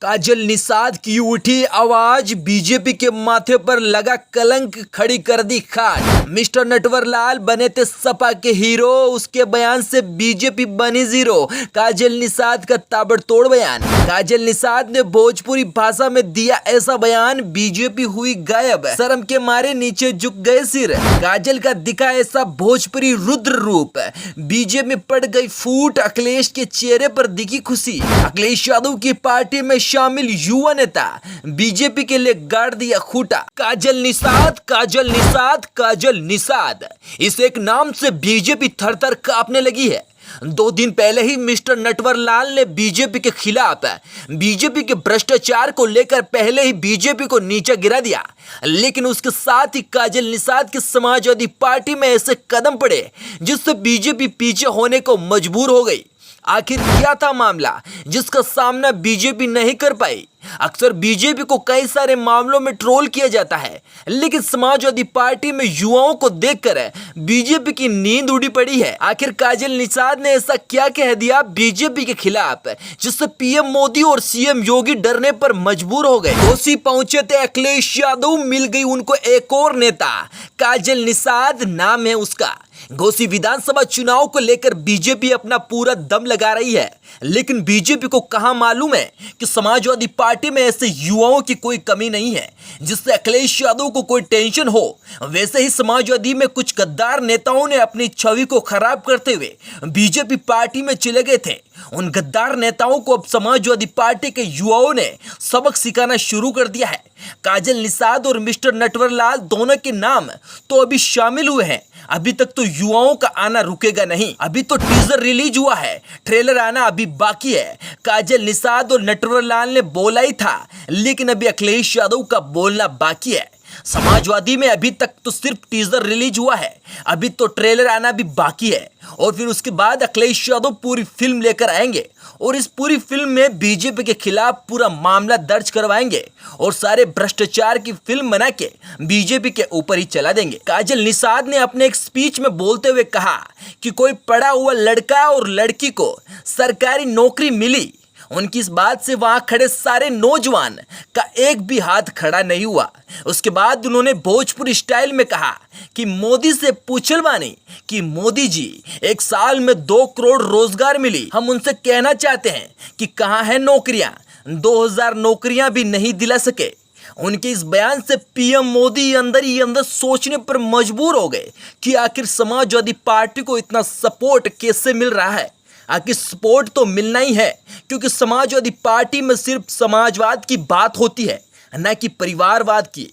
काजल निषाद की उठी आवाज बीजेपी के माथे पर लगा कलंक, खड़ी कर दी खाट। मिस्टर नटवरलाल बने थे सपा के हीरो, उसके बयान से बीजेपी बनी जीरो। काजल निषाद का ताबड़तोड़ बयान। काजल निषाद ने भोजपुरी भाषा में दिया ऐसा बयान, बीजेपी हुई गायब, शर्म के मारे नीचे झुक गए सिर। काजल का दिखा ऐसा भोजपुरी रुद्र रूप, बीजेपी में पड़ गई फूट, अखिलेश के चेहरे पर दिखी खुशी। अखिलेश यादव की पार्टी में शामिल युवा नेता बीजेपी के लिए गाड़ दिया खूंटा। काजल निषाद, काजल निषाद, काजल निषाद, इस एक नाम से बीजेपी थर-थर कांपने लगी है। 2 दिन पहले ही मिस्टर नटवरलाल ने बीजेपी के खिलाफ बीजेपी के भ्रष्टाचार को लेकर पहले ही बीजेपी को नीचे गिरा दिया, लेकिन उसके साथ ही काजल निषाद की समाजवादी पार्टी में ऐसे कदम पड़े जिससे बीजेपी पीछे होने को मजबूर हो गई। आखिर क्या था मामला जिसका सामना बीजेपी नहीं कर पाई? अक्सर बीजेपी को कई सारे मामलों में ट्रोल किया जाता है, लेकिन समाजवादी पार्टी में युवाओं को देखकर बीजेपी की नींद उड़ी पड़ी है। आखिर काजल निषाद ने ऐसा क्या कह दिया बीजेपी के खिलाफ जिससे पीएम मोदी और सीएम योगी डरने पर मजबूर हो गए? घोसी पहुंचे थे अखिलेश यादव, मिल गई उनको एक और नेता, काजल निषाद नाम है उसका। घोसी विधानसभा चुनाव को लेकर बीजेपी अपना पूरा दम लगा रही है, लेकिन बीजेपी को कहां मालूम है कि समाजवादी पार्टी में ऐसे युवाओं की कोई कमी नहीं है जिससे अखिलेश यादव को कोई टेंशन हो। वैसे ही समाजवादी में कुछ गद्दार नेताओं ने अपनी छवि को खराब करते हुए बीजेपी पार्टी में चले गए थे। उन गद्दार नेताओं को अब समाजवादी पार्टी के युवाओं ने सबक सिखाना शुरू कर दिया है। काजल निषाद और मिस्टर नटवरलाल दोनों के नाम तो अभी शामिल हुए हैं, अभी तक तो युवाओं का आना रुकेगा नहीं। अभी तो टीजर रिलीज हुआ है, ट्रेलर आना अभी बाकी है। काजल निषाद और नटवरलाल ने बोला ही था, लेकिन अभी अखिलेश यादव का बोलना बाकी है। समाजवादी में अभी तक तो सिर्फ टीजर रिलीज हुआ है, अभी तो ट्रेलर आना भी बाकी है, और फिर उसके बाद अखिलेश यादव पूरी फिल्म लेकर आएंगे और इस पूरी फिल्म में बीजेपी के खिलाफ पूरा मामला दर्ज करवाएंगे और सारे भ्रष्टाचार की फिल्म बना के बीजेपी के ऊपर ही चला देंगे। काजल निषाद ने अपने एक स्पीच में बोलते हुए कहा कि कोई पढ़ा हुआ लड़का और लड़की को सरकारी नौकरी मिली, उनकी इस बात से वहां खड़े सारे नौजवान का एक भी हाथ खड़ा नहीं हुआ। उसके बाद उन्होंने भोजपुरी स्टाइल में कहा कि मोदी से पूछलवानी कि मोदी जी 1 साल में 2 करोड़ रोजगार मिली, हम उनसे कहना चाहते हैं कि कहां है नौकरियां? 2000 नौकरियां भी नहीं दिला सके। उनके इस बयान से पीएम मोदी अंदर ही अंदर सोचने पर मजबूर हो गए कि आखिर समाजवादी पार्टी को इतना सपोर्ट कैसे मिल रहा है। आखिर सपोर्ट तो मिलना ही है, क्योंकि समाजवादी पार्टी में सिर्फ समाजवाद की बात होती है, न कि परिवारवाद की।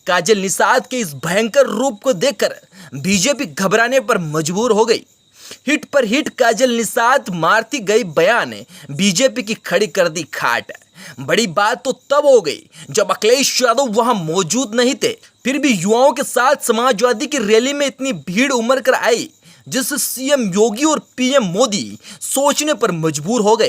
काजल निषाद के इस भयंकर रूप को देखकर बीजेपी घबराने पर मजबूर हो गई। हिट पर हिट काजल निषाद मारती गई बयान बीजेपी की खड़ी कर दी खाट। बड़ी बात तो तब हो गई जब अखिलेश यादव वहां मौजूद नहीं थे, फिर भी युवाओं के साथ समाजवादी की रैली में इतनी भीड़ उमड़ कर आई जिससे सीएम योगी और पीएम मोदी सोचने पर मजबूर हो गए।